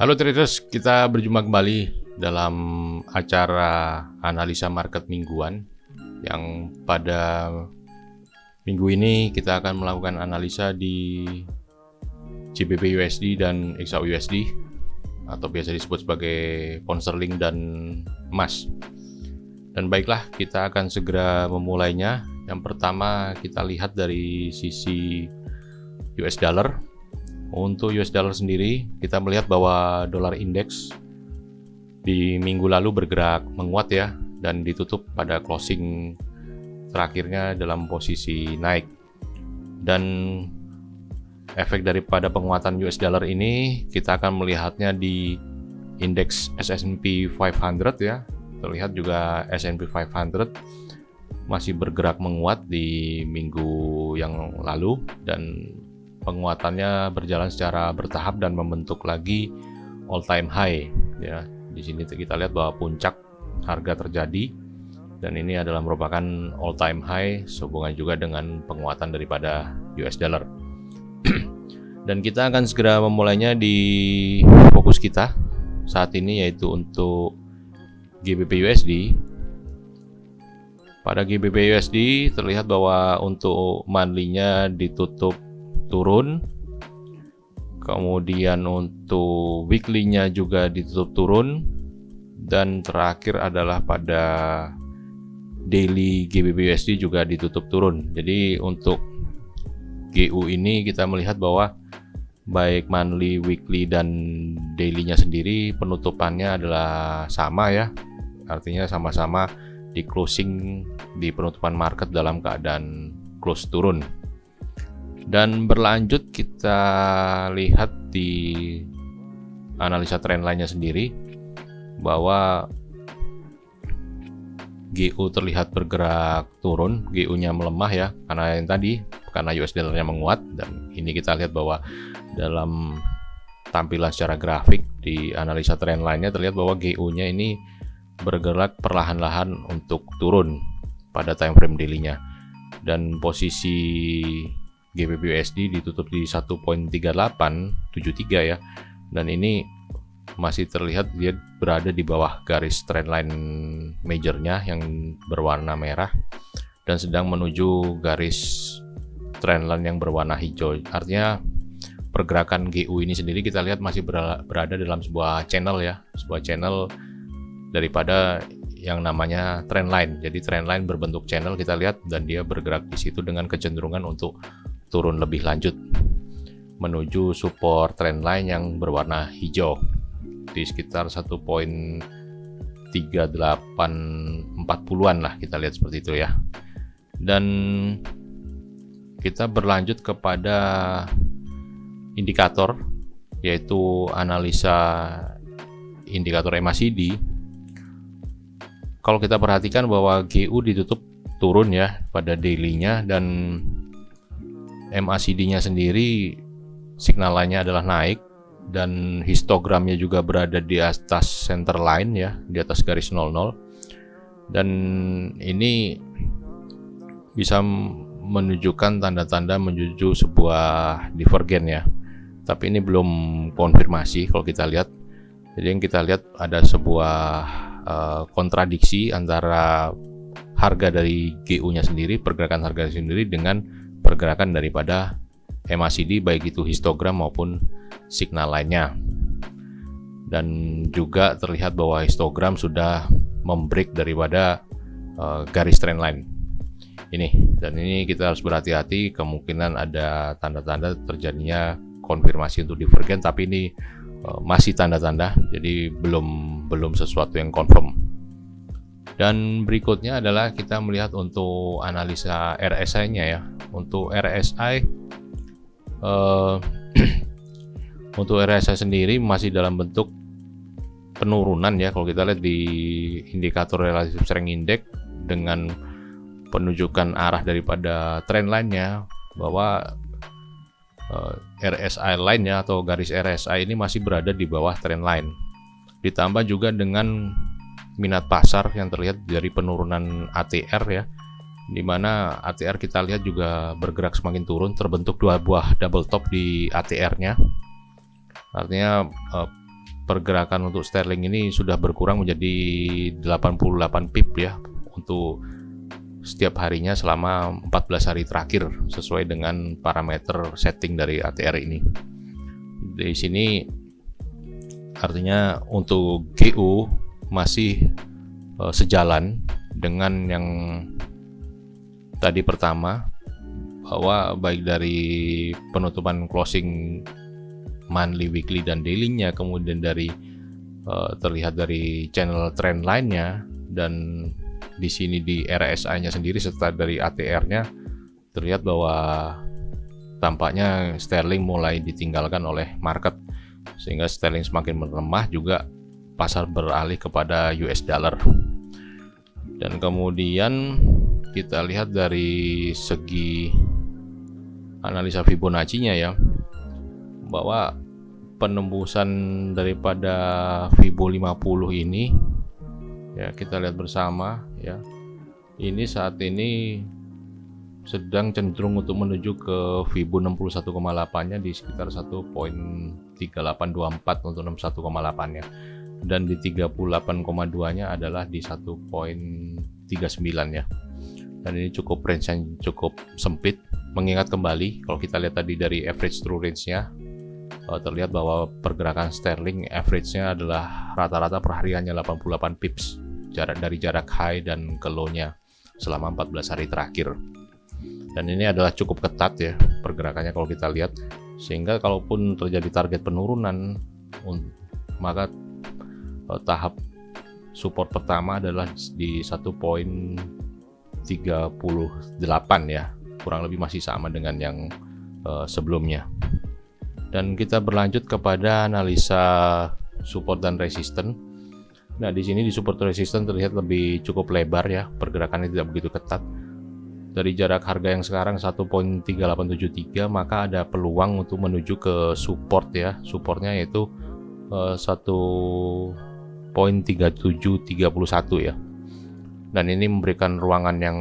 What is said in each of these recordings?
Halo traders, kita berjumpa kembali dalam acara analisa market mingguan yang pada minggu ini kita akan melakukan analisa di GBP USD dan XAUUSD atau biasa disebut sebagai pound sterling dan emas. Dan baiklah, kita akan segera memulainya. Yang pertama kita lihat dari sisi US dollar. Untuk US dollar sendiri, kita melihat bahwa dolar indeks di minggu lalu bergerak menguat ya, dan ditutup pada closing terakhirnya dalam posisi naik. Dan efek daripada penguatan US dollar ini kita akan melihatnya di indeks S&P 500 ya. Terlihat juga S&P 500 masih bergerak menguat di minggu yang lalu, dan penguatannya berjalan secara bertahap dan membentuk lagi all time high ya. Di sini kita lihat bahwa puncak harga terjadi dan ini adalah merupakan all time high sehubungan juga dengan penguatan daripada US dollar. Dan kita akan segera memulainya di fokus kita saat ini, yaitu untuk GBP USD. Pada GBP USD terlihat bahwa untuk monthly-nya ditutup turun, kemudian untuk weekly-nya juga ditutup turun, dan terakhir adalah pada daily GBP USD juga ditutup turun. Jadi untuk GU ini kita melihat bahwa baik monthly, weekly, dan daily-nya sendiri penutupannya adalah sama ya, artinya sama-sama di closing di penutupan market dalam keadaan close turun. Dan berlanjut kita lihat di analisa trendline-nya sendiri bahwa GU terlihat bergerak turun, GU-nya melemah ya, karena yang tadi karena US dollar-nya menguat. Dan ini kita lihat bahwa dalam tampilan secara grafik di analisa trendline-nya terlihat bahwa GU-nya ini bergerak perlahan-lahan untuk turun pada time frame daily-nya, dan posisi GBP USD ditutup di 1.3873 ya, dan ini masih terlihat dia berada di bawah garis trendline majornya yang berwarna merah dan sedang menuju garis trendline yang berwarna hijau. Artinya pergerakan GU ini sendiri kita lihat masih berada dalam sebuah channel ya, sebuah channel daripada yang namanya trendline. Jadi trendline berbentuk channel kita lihat, dan dia bergerak di situ dengan kecenderungan untuk turun lebih lanjut menuju support trendline yang berwarna hijau di sekitar 1.3840-an lah, kita lihat seperti itu ya. Dan kita berlanjut kepada indikator, yaitu analisa indikator MACD. Kalau kita perhatikan bahwa GU ditutup turun ya pada daily-nya, dan MACD-nya sendiri signal line-nya adalah naik, dan histogramnya juga berada di atas center line ya, di atas garis 00, dan ini bisa menunjukkan tanda-tanda menuju sebuah divergen ya, tapi ini belum konfirmasi kalau kita lihat. Jadi yang kita lihat ada sebuah kontradiksi antara harga dari GU-nya sendiri, pergerakan harga sendiri, dengan pergerakan daripada MACD, baik itu histogram maupun signal lainnya. Dan juga terlihat bahwa histogram sudah membreak daripada garis trendline ini, dan ini kita harus berhati-hati, kemungkinan ada tanda-tanda terjadinya konfirmasi untuk divergen, tapi ini masih tanda-tanda, jadi belum sesuatu yang confirm. Dan berikutnya adalah kita melihat untuk analisa RSI-nya ya. Untuk RSI untuk RSI sendiri masih dalam bentuk penurunan ya. Kalau kita lihat di indikator relative strength index dengan penunjukan arah daripada trendline-nya bahwa RSI line-nya atau garis RSI ini masih berada di bawah trendline. Ditambah juga dengan minat pasar yang terlihat dari penurunan ATR ya, dimana ATR kita lihat juga bergerak semakin turun, terbentuk dua buah double top di ATR-nya. Artinya pergerakan untuk sterling ini sudah berkurang menjadi 88 pip ya untuk setiap harinya selama 14 hari terakhir sesuai dengan parameter setting dari ATR ini. Di sini artinya untuk GU masih sejalan dengan yang tadi pertama, bahwa baik dari penutupan closing monthly, weekly, dan daily-nya, kemudian dari terlihat dari channel trend line-nya, dan di sini di RSI-nya sendiri serta dari ATR-nya terlihat bahwa tampaknya sterling mulai ditinggalkan oleh market, sehingga sterling semakin melemah, juga pasar beralih kepada US dollar. Dan kemudian kita lihat dari segi analisa Fibonacci-nya ya, bahwa penembusan daripada Fibo 50 ini ya, kita lihat bersama ya, ini saat ini sedang cenderung untuk menuju ke Fibo 61,8-nya di sekitar 1.3824 untuk 61,8-nya, dan di 38,2-nya adalah di 1.39 ya. Dan ini cukup range yang cukup sempit, mengingat kembali kalau kita lihat tadi dari average true range-nya, terlihat bahwa pergerakan sterling average-nya adalah rata-rata perhariannya 88 pips dari jarak high dan ke low-nya selama 14 hari terakhir. Dan ini adalah cukup ketat ya pergerakannya kalau kita lihat, sehingga kalaupun terjadi target penurunan, maka tahap support pertama adalah di 1.38 ya, kurang lebih masih sama dengan yang sebelumnya. Dan kita berlanjut kepada analisa support dan resisten. Nah, di sini di support resisten terlihat lebih cukup lebar ya, pergerakannya tidak begitu ketat. Dari jarak harga yang sekarang 1.3873, maka ada peluang untuk menuju ke support ya. Supportnya yaitu 1.3731 ya. Dan ini memberikan ruangan yang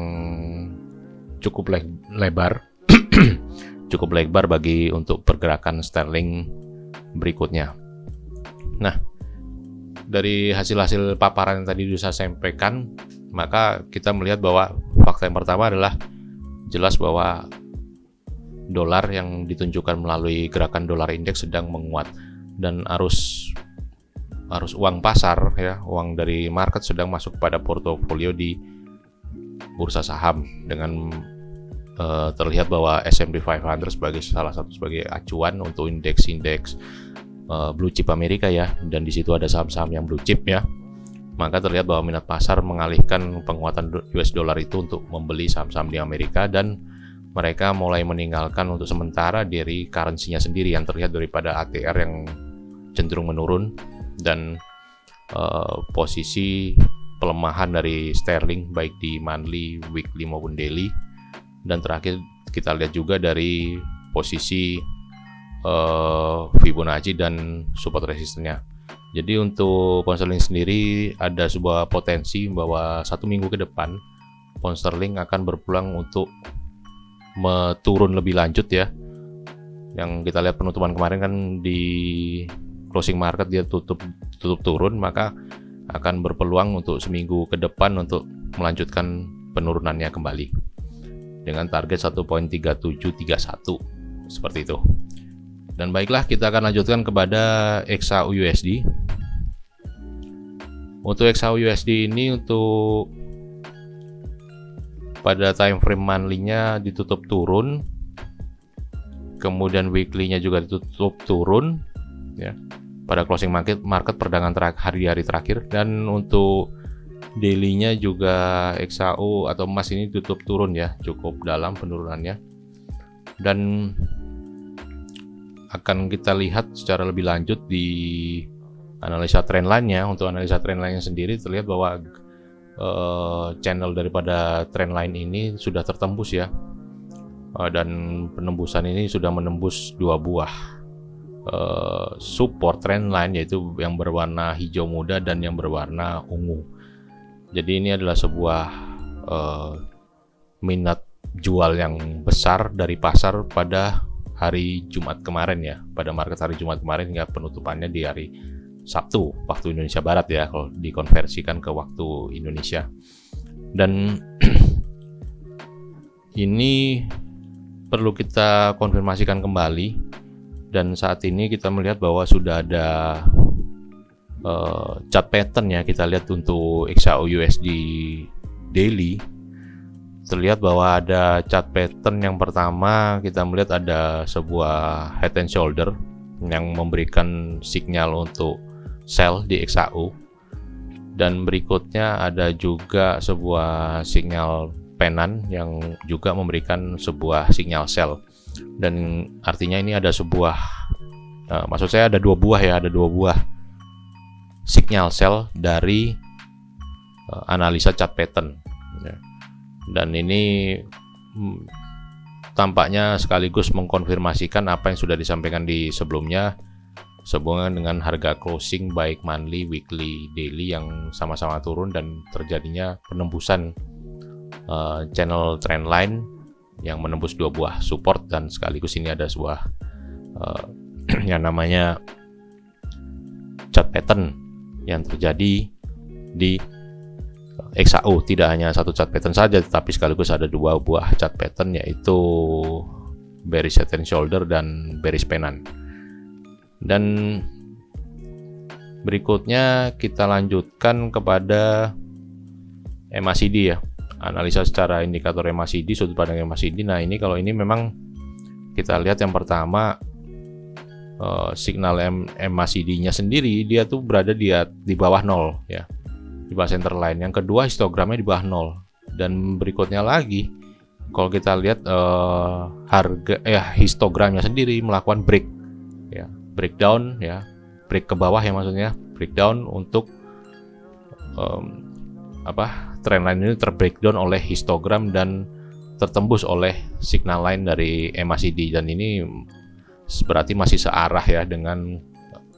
cukup lebar cukup lebar bagi untuk pergerakan sterling berikutnya. Nah, dari hasil-hasil paparan yang tadi saya sampaikan, maka kita melihat bahwa fakta yang pertama adalah jelas bahwa dolar yang ditunjukkan melalui gerakan dolar indeks sedang menguat, dan arus uang pasar ya, uang dari market sedang masuk pada portofolio di bursa saham, dengan terlihat bahwa S&P 500 sebagai salah satu sebagai acuan untuk indeks blue chip Amerika ya, dan di situ ada saham-saham yang blue chip ya. Maka terlihat bahwa minat pasar mengalihkan penguatan US dollar itu untuk membeli saham-saham di Amerika, dan mereka mulai meninggalkan untuk sementara dari currency-nya sendiri yang terlihat daripada ATR yang cenderung menurun, dan posisi pelemahan dari sterling baik di monthly, weekly maupun daily. Dan terakhir kita lihat juga dari posisi Fibonacci dan support resistennya. Jadi untuk pound sterling sendiri ada sebuah potensi bahwa 1 minggu ke depan pound sterling akan berpeluang untuk turun lebih lanjut ya. Yang kita lihat penutupan kemarin kan di closing market dia tutup turun, maka akan berpeluang untuk seminggu ke depan untuk melanjutkan penurunannya kembali dengan target 1.3731 seperti itu. Dan baiklah, kita akan lanjutkan kepada XAU-USD. Untuk XAU-USD ini, untuk pada time frame monthly-nya ditutup turun, kemudian weekly-nya juga ditutup turun ya pada closing market perdagangan hari-hari terakhir. Dan untuk daily-nya juga XAU atau emas ini tutup turun ya, cukup dalam penurunannya. Dan akan kita lihat secara lebih lanjut di analisa trend line-nya. Untuk analisa trend line-nya sendiri terlihat bahwa channel daripada trend line ini sudah tertembus ya, dan penembusan ini sudah menembus dua buah support trend line, yaitu yang berwarna hijau muda dan yang berwarna ungu. Jadi ini adalah sebuah minat jual yang besar dari pasar pada hari Jumat kemarin ya, pada market hari Jumat kemarin hingga penutupannya di hari Sabtu waktu Indonesia Barat ya, kalau dikonversikan ke waktu Indonesia. Dan ini perlu kita konfirmasikan kembali, dan saat ini kita melihat bahwa sudah ada chart pattern ya. Kita lihat untuk XAU USD daily, terlihat bahwa ada chart pattern. Yang pertama kita melihat ada sebuah head and shoulder yang memberikan sinyal untuk sell di XAU, dan berikutnya ada juga sebuah sinyal penan yang juga memberikan sebuah sinyal sell. Dan artinya ini ada sebuah maksud saya ada dua buah sinyal sell dari analisa chart pattern ya. Dan ini tampaknya sekaligus mengkonfirmasikan apa yang sudah disampaikan di sebelumnya sehubungan dengan harga closing baik monthly, weekly, daily yang sama-sama turun dan terjadinya penembusan channel trend line yang menembus dua buah support, dan sekaligus ini ada sebuah yang namanya chart pattern yang terjadi di XAU. Tidak hanya satu chart pattern saja, tetapi sekaligus ada dua buah chart pattern, yaitu bearish head and shoulder dan bearish pennant. Dan berikutnya kita lanjutkan kepada MACD ya, analisa secara indikator MACD, sudut pandang MACD. Nah ini kalau ini memang kita lihat yang pertama signal MACD-nya sendiri dia tuh berada di bawah 0 ya, di bawah center line. Yang kedua histogramnya di bawah 0, dan berikutnya lagi kalau kita lihat harga histogramnya sendiri melakukan break ya, breakdown ya, break ke bawah ya, maksudnya breakdown untuk trend line ini terbreakdown oleh histogram dan tertembus oleh signal line dari MACD, dan ini berarti masih searah ya dengan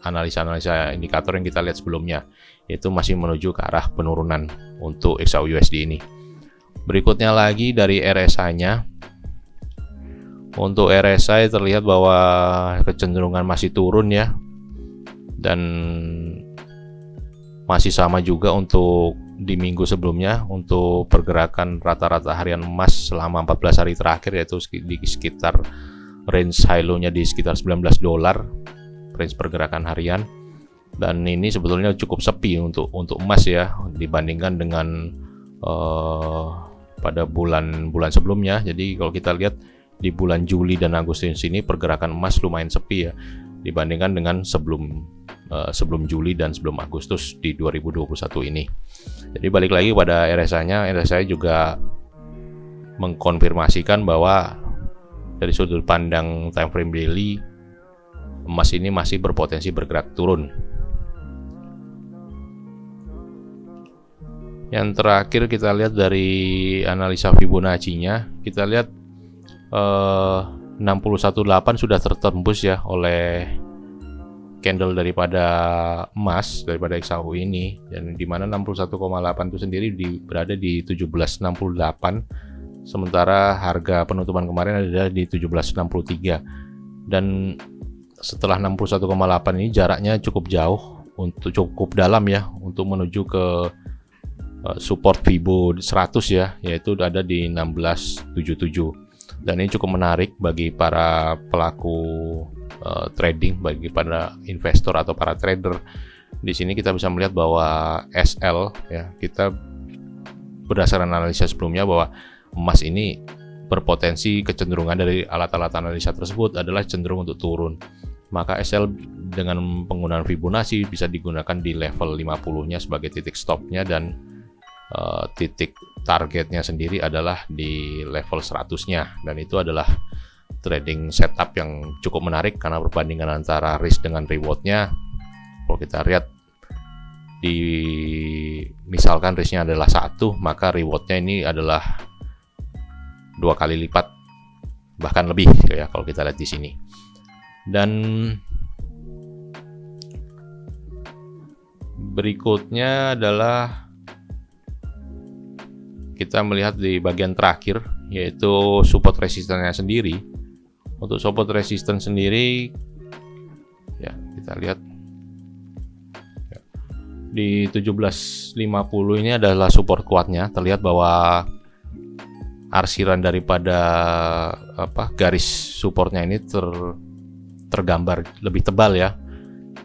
analisa-analisa indikator yang kita lihat sebelumnya, yaitu masih menuju ke arah penurunan untuk XAU USD ini. Berikutnya lagi dari RSI-nya. Untuk RSI terlihat bahwa kecenderungan masih turun ya, dan masih sama juga untuk di minggu sebelumnya untuk pergerakan rata-rata harian emas selama 14 hari terakhir, yaitu di sekitar range high low-nya di sekitar $19 range pergerakan harian. Dan ini sebetulnya cukup sepi untuk emas ya dibandingkan dengan pada bulan sebelumnya. Jadi kalau kita lihat di bulan Juli dan Agustus ini pergerakan emas lumayan sepi ya dibandingkan dengan sebelum Juli dan sebelum Agustus di 2021 ini. Jadi balik lagi pada RSI-nya, RSI juga mengkonfirmasikan bahwa dari sudut pandang time frame daily, emas ini masih berpotensi bergerak turun. Yang terakhir kita lihat dari analisa Fibonacci-nya, kita lihat 618 sudah tertembus ya oleh candle daripada emas, daripada XAU ini, dan di mana 61,8 itu sendiri berada di 1768. Sementara harga penutupan kemarin ada di 1763, dan setelah 61,8 ini jaraknya cukup jauh, cukup dalam ya untuk menuju ke support Fibo 100 ya, yaitu ada di 1677. Dan ini cukup menarik bagi para pelaku trading, bagi para investor atau para trader. Di sini kita bisa melihat bahwa SL ya, kita berdasarkan analisa sebelumnya bahwa emas ini berpotensi kecenderungan dari alat-alat analisa tersebut adalah cenderung untuk turun. Maka SL dengan penggunaan Fibonacci bisa digunakan di level 50-nya sebagai titik stopnya, dan titik targetnya sendiri adalah di level 100-nya. Dan itu adalah trading setup yang cukup menarik karena perbandingan antara risk dengan rewardnya. Kalau kita lihat misalkan risknya adalah 1, maka rewardnya ini adalah 2 kali lipat, bahkan lebih ya kalau kita lihat di sini. Dan berikutnya adalah kita melihat di bagian terakhir, yaitu support resistannya sendiri. Untuk support resistance sendiri ya kita lihat Di 17.50 ini adalah support kuatnya. Terlihat bahwa arsiran daripada garis supportnya ini tergambar lebih tebal ya.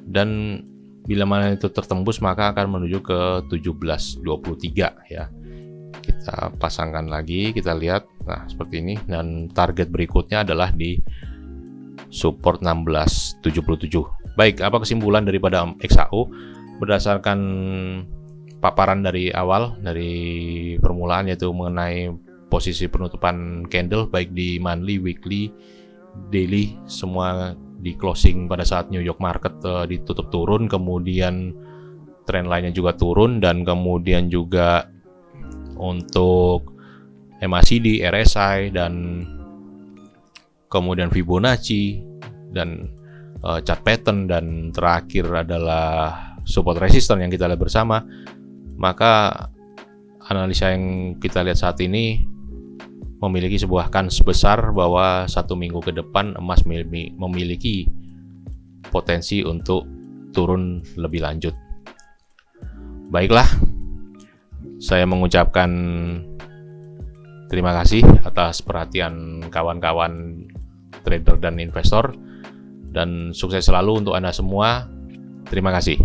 Dan bila mana itu tertembus maka akan menuju ke 17.23 ya. Kita pasangkan lagi, kita lihat, nah seperti ini, dan target berikutnya adalah di support 16.77. Baik, apa kesimpulan daripada XAU berdasarkan paparan dari awal, dari permulaan, yaitu mengenai posisi penutupan candle baik di monthly, weekly, daily, semua di closing pada saat New York market ditutup turun, kemudian trend lainnya juga turun, dan kemudian juga untuk MACD, RSI, dan kemudian Fibonacci, dan chart pattern, dan terakhir adalah support resistance yang kita lihat bersama. Maka analisa yang kita lihat saat ini memiliki sebuah kans besar bahwa 1 minggu ke depan emas memiliki potensi untuk turun lebih lanjut. Baiklah, saya mengucapkan terima kasih atas perhatian kawan-kawan trader dan investor, dan sukses selalu untuk Anda semua. Terima kasih.